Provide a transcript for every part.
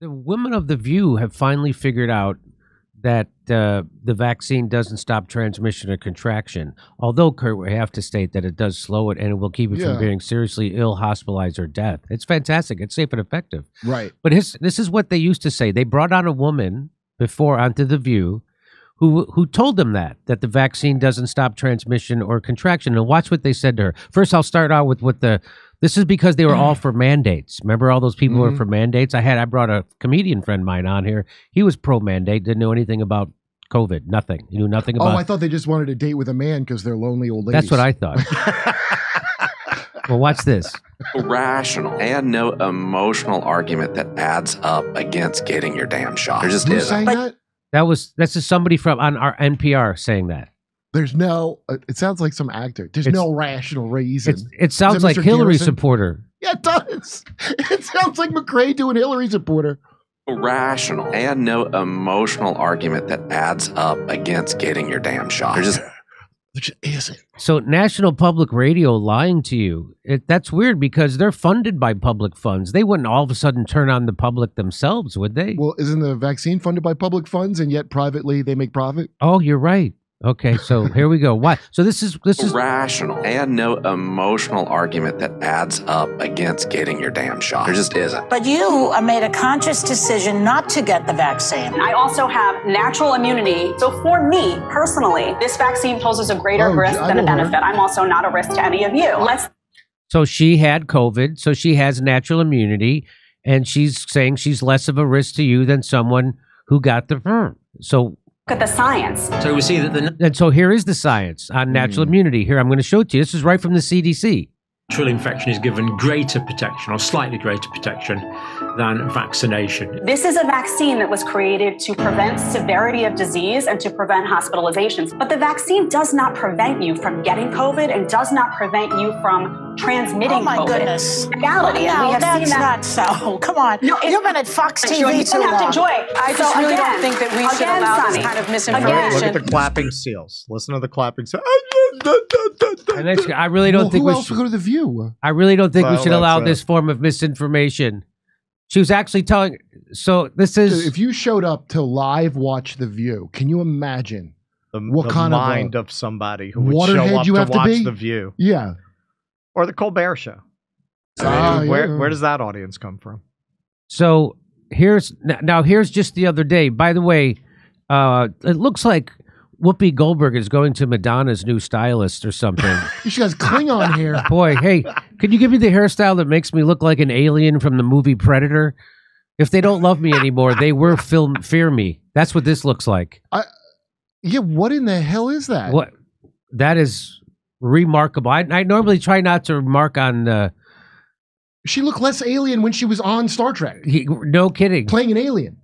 The women of The View have finally figured out that the vaccine doesn't stop transmission or contraction. Although, Kurt, we have to state that it does slow it and it will keep it from being seriously ill, hospitalized, or death. It's fantastic. It's safe and effective. Right. But this is what they used to say. They brought on a woman before onto The View who told them that the vaccine doesn't stop transmission or contraction. And watch what they said to her. First, I'll start out with what this is because they were all for mandates. Remember all those people who were for mandates? I brought a comedian friend of mine on here. He was pro-mandate, didn't know anything about COVID, nothing. He knew nothing about... Oh, I thought they just wanted to date with a man because they're lonely old ladies. That's what I thought. Well, watch this. Rational and no emotional argument that adds up against getting your damn shot. There just Who's saying that? That's just somebody from on our NPR saying that. There's no, it sounds like some actor. There's no rational reason. It sounds like Hillary supporter. Yeah, it does. It sounds like McRae doing Hillary supporter. Rational and no emotional argument that adds up against getting your damn shot. There just isn't. So National Public Radio lying to you. That's weird because they're funded by public funds. They wouldn't all of a sudden turn on the public themselves, would they? Well, isn't the vaccine funded by public funds and yet privately they make profit? Oh, you're right. Okay, so here we go. Why? So this is rational and no emotional argument that adds up against getting your damn shot. There just isn't. But you made a conscious decision not to get the vaccine. I also have natural immunity. So for me, personally, this vaccine poses a greater risk than a benefit. I'm also not a risk to any of you. So she had COVID, so she has natural immunity, and she's saying she's less of a risk to you than someone who got the So look at the science. So we see that and so here is the science on natural immunity. Here, I'm going to show it to you. This is right from the CDC. Natural infection is given greater protection or slightly greater protection than vaccination. This is a vaccine that was created to prevent severity of disease and to prevent hospitalizations. But the vaccine does not prevent you from getting COVID and does not prevent you from transmitting COVID. Oh my goodness. Reality. No, we have that's seen that. not so. Come on. No, you've been at Fox TV too long. I just really don't think that we should allow this kind of misinformation. Look at the clapping seals. Listen to the clapping seals. And I really don't think who we else should go to The View. I really don't think we should allow this form of misinformation. She was actually telling. So this is. If you showed up to live watch The View, can you imagine what kind of mind of somebody who would show up you to have to watch be? The View? Yeah, or the Colbert Show. Where does that audience come from? So here's just the other day. By the way, it looks like Whoopi Goldberg is going to Madonna's new stylist or something. She has Klingon hair. Boy, hey, could you give me the hairstyle that makes me look like an alien from the movie Predator? If they don't love me anymore, they will fear me. That's what this looks like. Yeah, what in the hell is that? What? That is remarkable. I normally try not to remark on... she looked less alien when she was on Star Trek. No kidding. Playing an alien.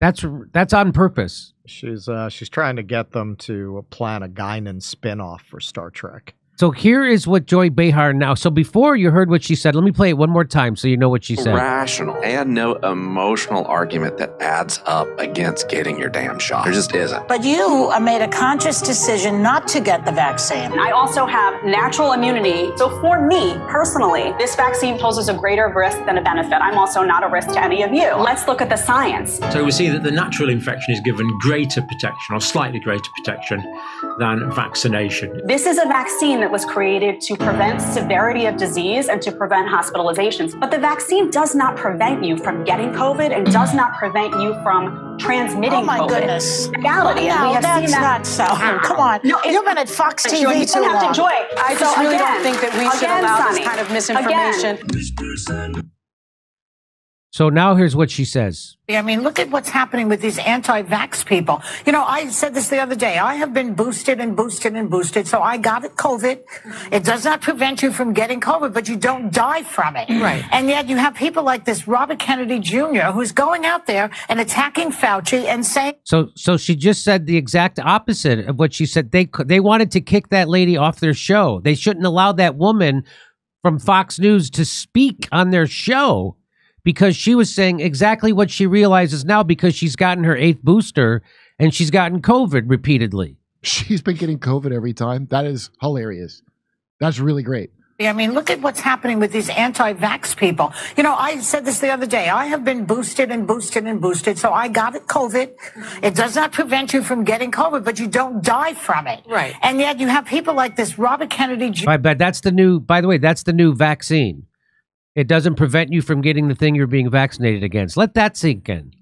That's on purpose. She's trying to get them to plan a Guinan spinoff for Star Trek. So here is what Joy Behar now. So before you heard what she said, let me play it one more time so you know what she said. Rational and no emotional argument that adds up against getting your damn shot. There just isn't. But you made a conscious decision not to get the vaccine. I also have natural immunity. So for me, personally, this vaccine poses a greater risk than a benefit. I'm also not a risk to any of you. Let's look at the science. So we see that the natural infection is given greater protection or slightly greater protection than vaccination. This is a vaccine that was created to prevent severity of disease and to prevent hospitalizations. But the vaccine does not prevent you from getting COVID and does not prevent you from transmitting COVID. Oh my goodness. Reality. No, we have that's seen that. not so. Come on. No, you've been at Fox TV too long. I just really don't think that we should allow this kind of misinformation. So now here's what she says. I mean, look at what's happening with these anti-vax people. You know, I said this the other day. I have been boosted and boosted and boosted. So I got COVID. It does not prevent you from getting COVID, but you don't die from it. Right. And yet you have people like this Robert Kennedy Jr. who's going out there and attacking Fauci and saying. So she just said the exact opposite of what she said. They wanted to kick that lady off their show. They shouldn't allow that woman from Fox News to speak on their show, because she was saying exactly what she realizes now because she's gotten her 8th booster and she's gotten COVID repeatedly. She's been getting COVID every time. That is hilarious. That's really great. I mean, look at what's happening with these anti-vax people. You know, I said this the other day. I have been boosted and boosted and boosted, so I got COVID. It does not prevent you from getting COVID, but you don't die from it. Right. And yet you have people like this Robert Kennedy Jr. But that's the new, by the way, that's the new vaccine. It doesn't prevent you from getting the thing you're being vaccinated against. Let that sink in.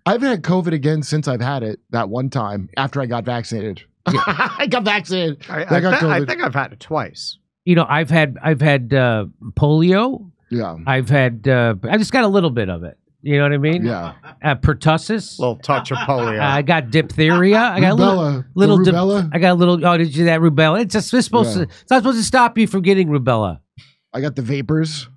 I haven't had COVID again since I've had it that one time after I got vaccinated. Yeah. I got vaccinated. I think I've had it twice. You know, I've had polio. Yeah. I've had, I just got a little bit of it. You know what I mean? Yeah. Pertussis. A little touch of polio. I got diphtheria. I got rubella. little rubella. I got a little. Oh, did you that rubella? It's just supposed to. It's not supposed to stop you from getting rubella. I got the vapors.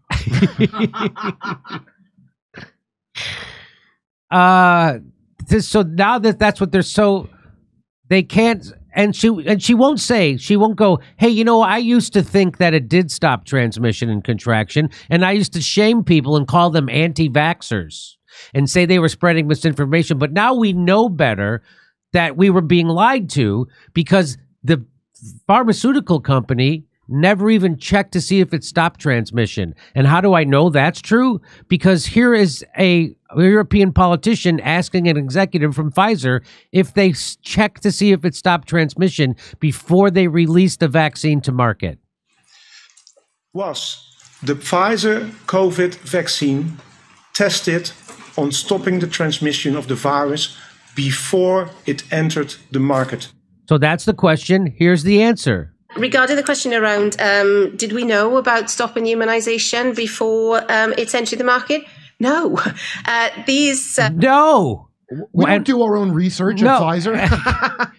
So now that's what they're so they can't. And she won't say, she won't go, hey, you know, I used to think that it did stop transmission and contraction, and I used to shame people and call them anti-vaxxers and say they were spreading misinformation. But now we know better that we were being lied to because the pharmaceutical company never even checked to see if it stopped transmission. And how do I know that's true? Because here is a European politician asking an executive from Pfizer if they check to see if it stopped transmission before they release the vaccine to market. Was the Pfizer COVID vaccine tested on stopping the transmission of the virus before it entered the market? So that's the question. Here's the answer. Regarding the question around, did we know about stopping immunization before it's entered the market? No. No. We don't do our own research at Pfizer.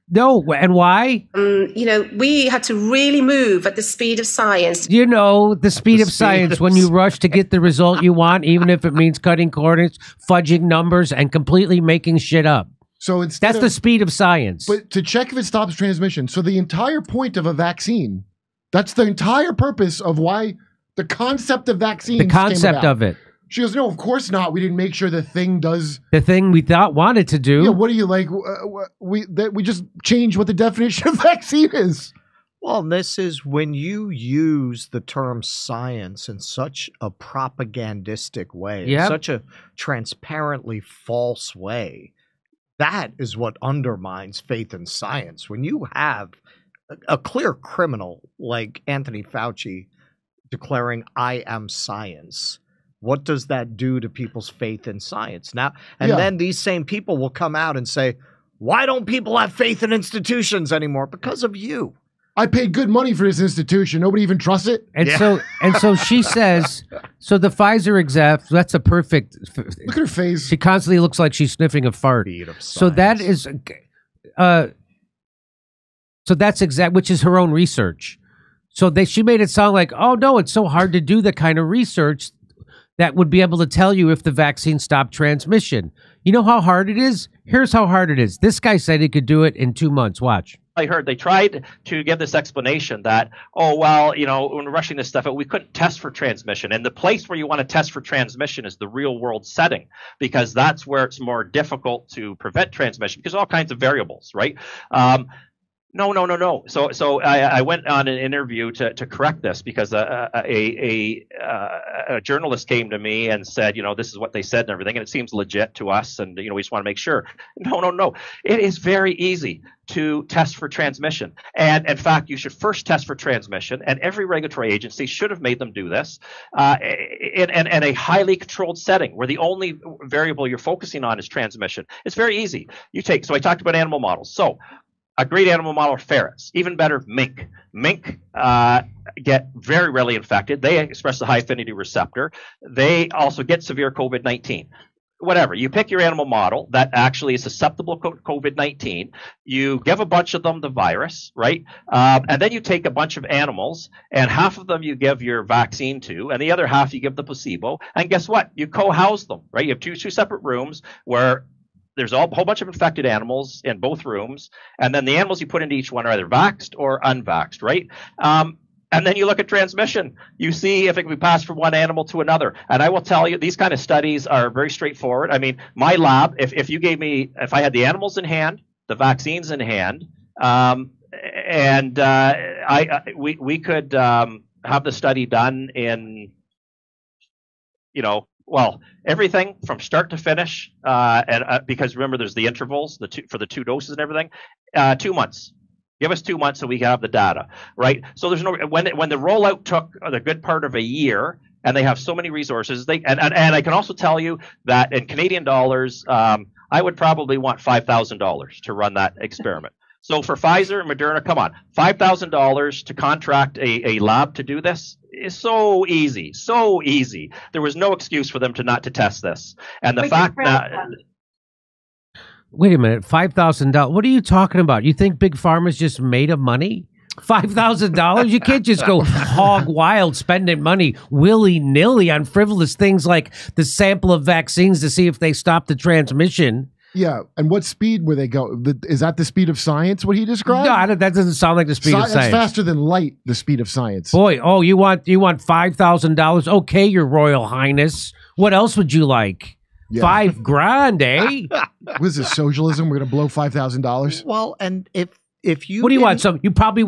No. And why? You know, we had to really move at the speed of science. You know, the speed of science when you rush to get the result you want, even if it means cutting corners, fudging numbers, and completely making shit up. So that's the speed of science. But to check if it stops transmission. So the entire point of a vaccine, that's the entire purpose of why the concept of vaccines The concept came about. of it. She goes, no, of course not. We didn't make sure the thing does the thing we wanted to do. Yeah, what do you like? We just changed what the definition of vaccine is. Well, this is when you use the term science in such a propagandistic way, in such a transparently false way. That is what undermines faith in science. When you have a clear criminal like Anthony Fauci declaring, I am science, what does that do to people's faith in science? Now, and then these same people will come out and say, why don't people have faith in institutions anymore? Because of you. I paid good money for this institution. Nobody even trusts it. And so she says, so the Pfizer exec, that's a perfect. Look at her face. She constantly looks like she's sniffing a fart. So that is, so that's which is her own research. So she made it sound like, oh no, it's so hard to do the kind of research that would be able to tell you if the vaccine stopped transmission. You know how hard it is? Here's how hard it is. This guy said he could do it in 2 months. Watch. I heard they tried to give this explanation that, oh, well, you know, when we're rushing this stuff out, we couldn't test for transmission. And the place where you want to test for transmission is the real world setting, because that's where it's more difficult to prevent transmission because all kinds of variables, right? No. So I went on an interview to correct this because a journalist came to me and said, you know, this is what they said and everything, and it seems legit to us, and you know, we just want to make sure. No. It is very easy to test for transmission, and in fact, you should first test for transmission, and every regulatory agency should have made them do this in a highly controlled setting where the only variable you're focusing on is transmission. It's very easy. So I talked about animal models. So a great animal model are ferrets. Even better, mink. Mink get very rarely infected. They express the high affinity receptor. They also get severe COVID-19. Whatever. You pick your animal model that actually is susceptible to COVID-19. You give a bunch of them the virus, right? And then you take a bunch of animals, and half of them you give your vaccine to, and the other half you give the placebo. And guess what? You co-house them, right? You have two separate rooms where there's a whole bunch of infected animals in both rooms, and then the animals you put into each one are either vaxxed or unvaxxed, right? And then you look at transmission. You see if it can be passed from one animal to another. And I will tell you, these kind of studies are very straightforward. I mean, my lab, if you gave me, if I had the animals in hand, the vaccines in hand, we could have the study done in, well, everything from start to finish, and because remember, there's the intervals, for the 2 doses and everything. 2 months. Give us 2 months so we can have the data, right? So there's no when the rollout took the good part of a year, and they have so many resources. And I can also tell you that in Canadian dollars, I would probably want $5,000 to run that experiment. So for Pfizer and Moderna, come on, $5,000 to contract a lab to do this is so easy, so easy. There was no excuse for them not to test this. And the fact that... Wait a minute, $5,000. What are you talking about? You think Big Pharma's just made of money? $5,000? You can't just go hog wild spending money willy-nilly on frivolous things like the sample of vaccines to see if they stop the transmission. Yeah, and what speed were they go? Is that the speed of science, what he described? No, that doesn't sound like the speed of science. That's faster than light, the speed of science. Boy, you want $5,000? Okay, Your Royal Highness. What else would you like? Yeah. $5,000, eh? What is this, socialism? We're going to blow $5,000? Well, and if you... What do you want? You probably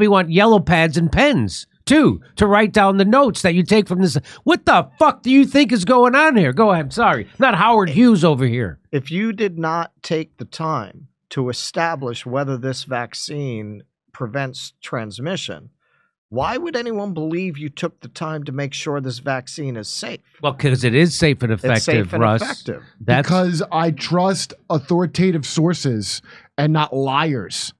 want yellow pads and pens, too, to write down the notes that you take from this. What the fuck do you think is going on here? Go ahead. Sorry. Not Howard Hughes over here. If you did not take the time to establish whether this vaccine prevents transmission, why would anyone believe you took the time to make sure this vaccine is safe? Well, because it is safe and effective, it's safe and Russ. Effective. Because I trust authoritative sources and not liars.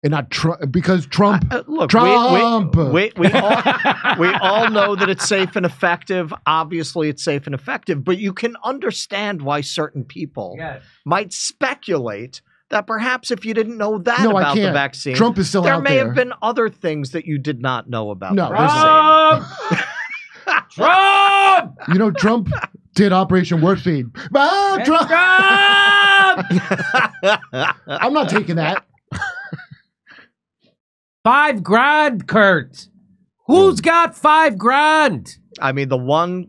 And not because Trump. Look, Trump. We all know that it's safe and effective. Obviously, it's safe and effective. But you can understand why certain people might speculate that perhaps if you didn't know that about the vaccine, Trump is still out there. There may have been other things that you did not know about the vaccine. Trump! You know, Trump did Operation Warp Speed. Trump! I'm not taking that. $5,000, Kurt. Who's got $5,000? I mean, the one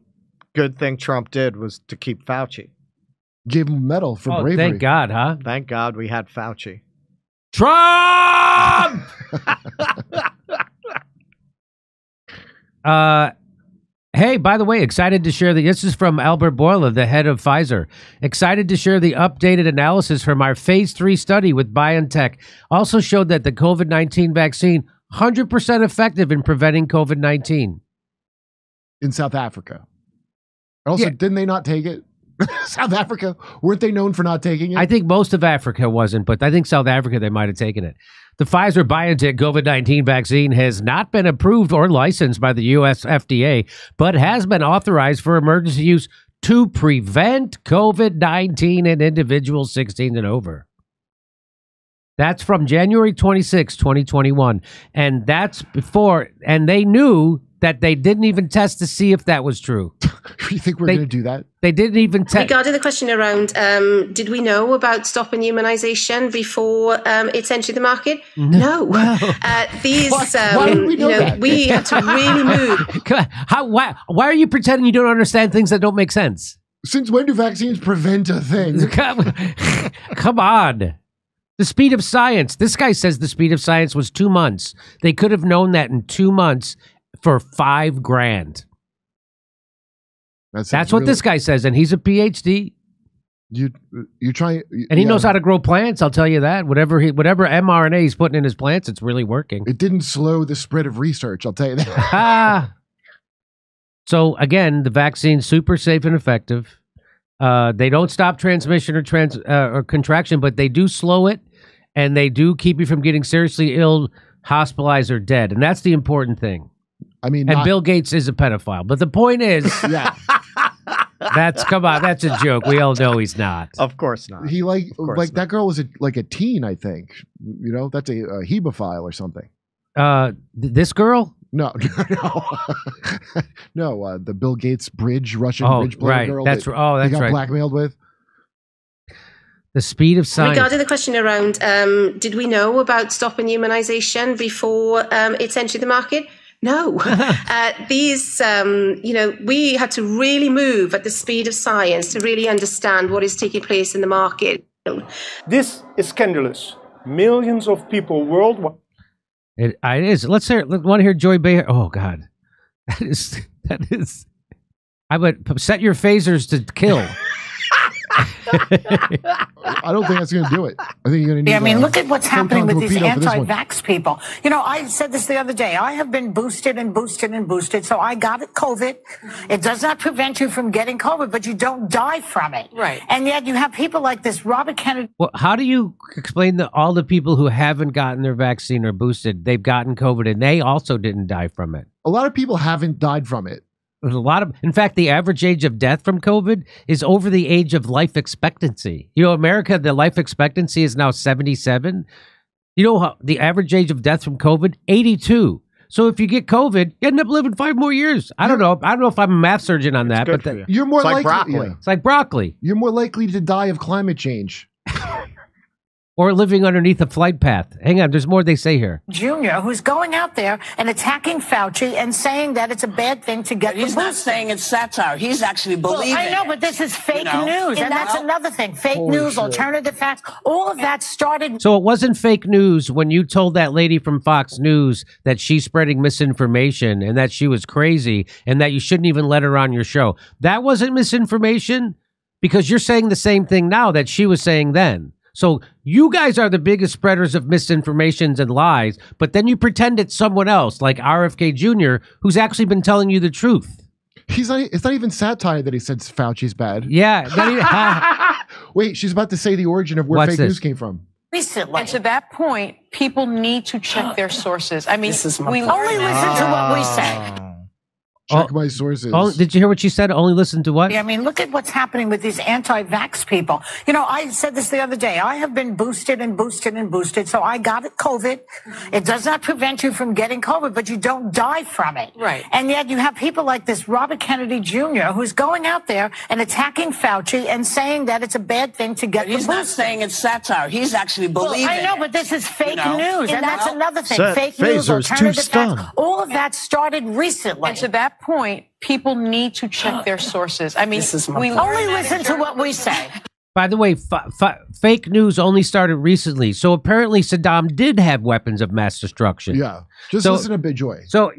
good thing Trump did was to keep Fauci. Gave him a medal for bravery. Thank God, huh? Thank God we had Fauci. Trump! Hey, by the way, excited to share this is from Albert Bourla, the head of Pfizer. Excited to share the updated analysis from our phase 3 study with BioNTech. Also showed that the COVID-19 vaccine, 100% effective in preventing COVID-19. In South Africa. Also, didn't they not take it? South Africa, weren't they known for not taking it? I think most of Africa wasn't, but I think South Africa, they might have taken it. The Pfizer-BioNTech COVID-19 vaccine has not been approved or licensed by the U.S. FDA, but has been authorized for emergency use to prevent COVID-19 in individuals 16 and over. That's from January 26, 2021. And that's before, and they knew that they didn't even test to see if that was true. You think we're going to do that? They didn't even test. Regarding the question around, did we know about stopping immunization before it's entered the market? No. These, why did we know that? We had to really move. Why are you pretending you don't understand things that don't make sense? Since when do vaccines prevent a thing? Come on. The speed of science. This guy says the speed of science was 2 months. They could have known that in 2 months for $5,000. That's what this guy says, and he's a PhD. You try, and he knows how to grow plants. I'll tell you that. Whatever mRNA he's putting in his plants, it's really working. It didn't slow the spread of research. I'll tell you that. So again, the vaccine's super safe and effective. They don't stop transmission or contraction, but they do slow it, and they do keep you from getting seriously ill, hospitalized, or dead. And that's the important thing. I mean, and Bill Gates is a pedophile. But the point is, come on, that's a joke. We all know he's not. Of course not. He that girl was like a teen, I think. You know, that's a hebephile or something. This girl? No. No, the Bill Gates Russian bridge player girl. That's he got right. Blackmailed with. The speed of science. Regarding the question around, did we know about stopping immunization before it's entered the market? No. These, we had to really move at the speed of science to really understand what is taking place in the market. This is scandalous. Millions of people worldwide. It is. Let's want to hear Joy Behar. Oh God, that is. I would set your phasers to kill. I don't think that's going to do it. I think you're going to need. Yeah, I mean, look at what's happening with these anti-vax people. You know, I said this the other day. I have been boosted and boosted and boosted, so I got COVID. It does not prevent you from getting COVID, but you don't die from it. Right. And yet you have people like this Robert Kennedy. Well, how do you explain that all the people who haven't gotten their vaccine or boosted, they've gotten COVID and they also didn't die from it? A lot of people haven't died from it. In fact, the average age of death from COVID is over the age of life expectancy. You know, America, the life expectancy is now 77. You know how the average age of death from COVID, 82. So if you get COVID, you end up living 5 more years. I don't know. I don't know if I'm a math surgeon on that, but you're more likely. Broccoli. It's like broccoli. You're more likely to die of climate change. Or living underneath a flight path. Hang on, there's more they say here. Jr., who's going out there and attacking Fauci and saying that it's a bad thing to get. He's not saying it's satire. He's actually believing. I know, but this is fake news, and that's another thing. Fake news, alternative facts, all of that started. So it wasn't fake news when you told that lady from Fox News that she's spreading misinformation and that she was crazy and that you shouldn't even let her on your show. That wasn't misinformation because you're saying the same thing now that she was saying then. So you guys are the biggest spreaders of misinformations and lies, but then you pretend it's someone else, like RFK Jr., who's actually been telling you the truth. It's not even satire that he said Fauci's bad. Yeah. Wait, she's about to say the origin of where fake news came from. Recently. And to that point, people need to check their sources. I mean, we only listen to what we say. Check my sources. Did you hear what she said? Only listen to what? Yeah, I mean, look at what's happening with these anti-vax people. You know, I said this the other day. I have been boosted and boosted and boosted, so I got COVID. It does not prevent you from getting COVID, but you don't die from it. Right. And yet you have people like this Robert Kennedy Jr., who's going out there and attacking Fauci and saying that it's a bad thing to get. He's not saying it's satire. He's actually believing. I know, but this is fake news, and that's another thing. Fake news, Phaser's alternative too facts. stunned. All of that started recently. And to that point, people need to check their sources. I mean, we only listen to what we say. By the way, fake news only started recently. So apparently Saddam did have weapons of mass destruction. Yeah. Just listen to Big Joy. So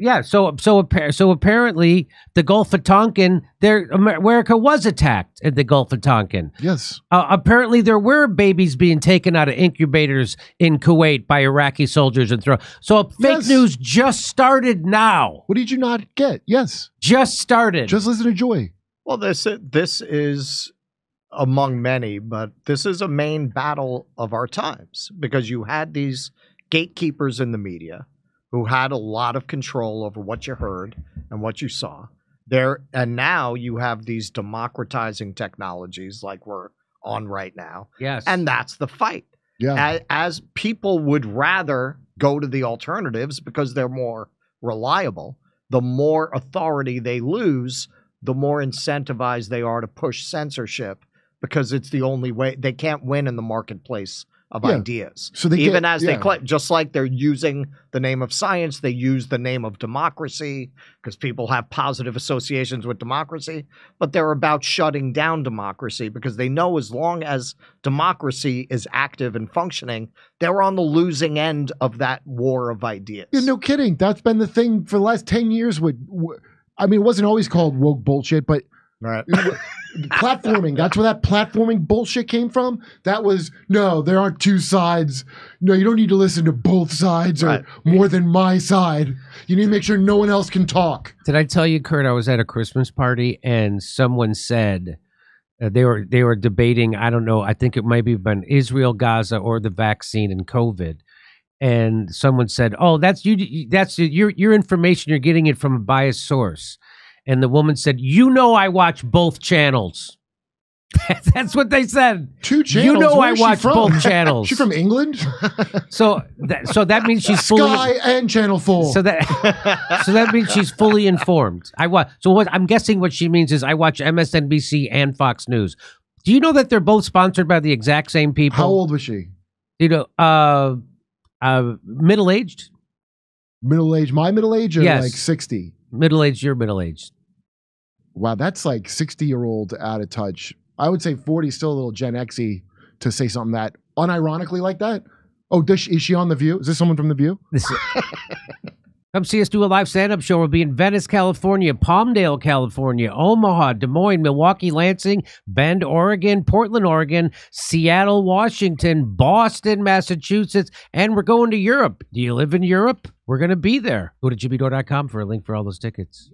apparently the Gulf of Tonkin, America was attacked at the Gulf of Tonkin. Yes. Apparently there were babies being taken out of incubators in Kuwait by Iraqi soldiers and thrown. So fake news just started now. What did you not get? Yes. Just started. Just listen to Joy. Well, this is among many, but this is a main battle of our times because you had these gatekeepers in the media who had a lot of control over what you heard and what you saw there. And now you have these democratizing technologies like we're on right now. Yes. And that's the fight. Yeah. As people would rather go to the alternatives because they're more reliable, the more authority they lose, the more incentivized they are to push censorship because it's the only way. They can't win in the marketplace of ideas. So they just like they're using the name of science, they use the name of democracy because people have positive associations with democracy, but they're about shutting down democracy because they know as long as democracy is active and functioning, they're on the losing end of that war of ideas. Yeah, no kidding. That's been the thing for the last 10 years I mean, it wasn't always called woke bullshit, but platforming. That's where that platforming bullshit came from. That was, no, there aren't two sides. No, you don't need to listen to both sides or more than my side. You need to make sure no one else can talk. Did I tell you, Kurt, I was at a Christmas party and someone said they were debating, I don't know, I think it might have been Israel, Gaza, or the vaccine and COVID. And someone said, "Oh, that's your information. You're getting it from a biased source." And the woman said, "You know, I watch both channels." That's what they said. 2 channels. You know, I watch both channels. She's from England, so that means she's Sky and Channel 4. So that means she's fully informed. I'm guessing what she means is I watch MSNBC and Fox News. Do you know that they're both sponsored by the exact same people? How old was she? You know, middle-aged. Middle-aged. My middle-age, or like 60. Middle-aged. You're middle-aged. Wow, that's like 60-year-old out of touch. I would say 40 is still a little Gen X-y to say something that unironically like that. Oh, is she on The View? Is this someone from The View? Come see us do a live stand-up show. We'll be in Venice, California, Palmdale, California, Omaha, Des Moines, Milwaukee, Lansing, Bend, Oregon, Portland, Oregon, Seattle, Washington, Boston, Massachusetts, and we're going to Europe. Do you live in Europe? We're going to be there. Go to jimmydore.com for a link for all those tickets.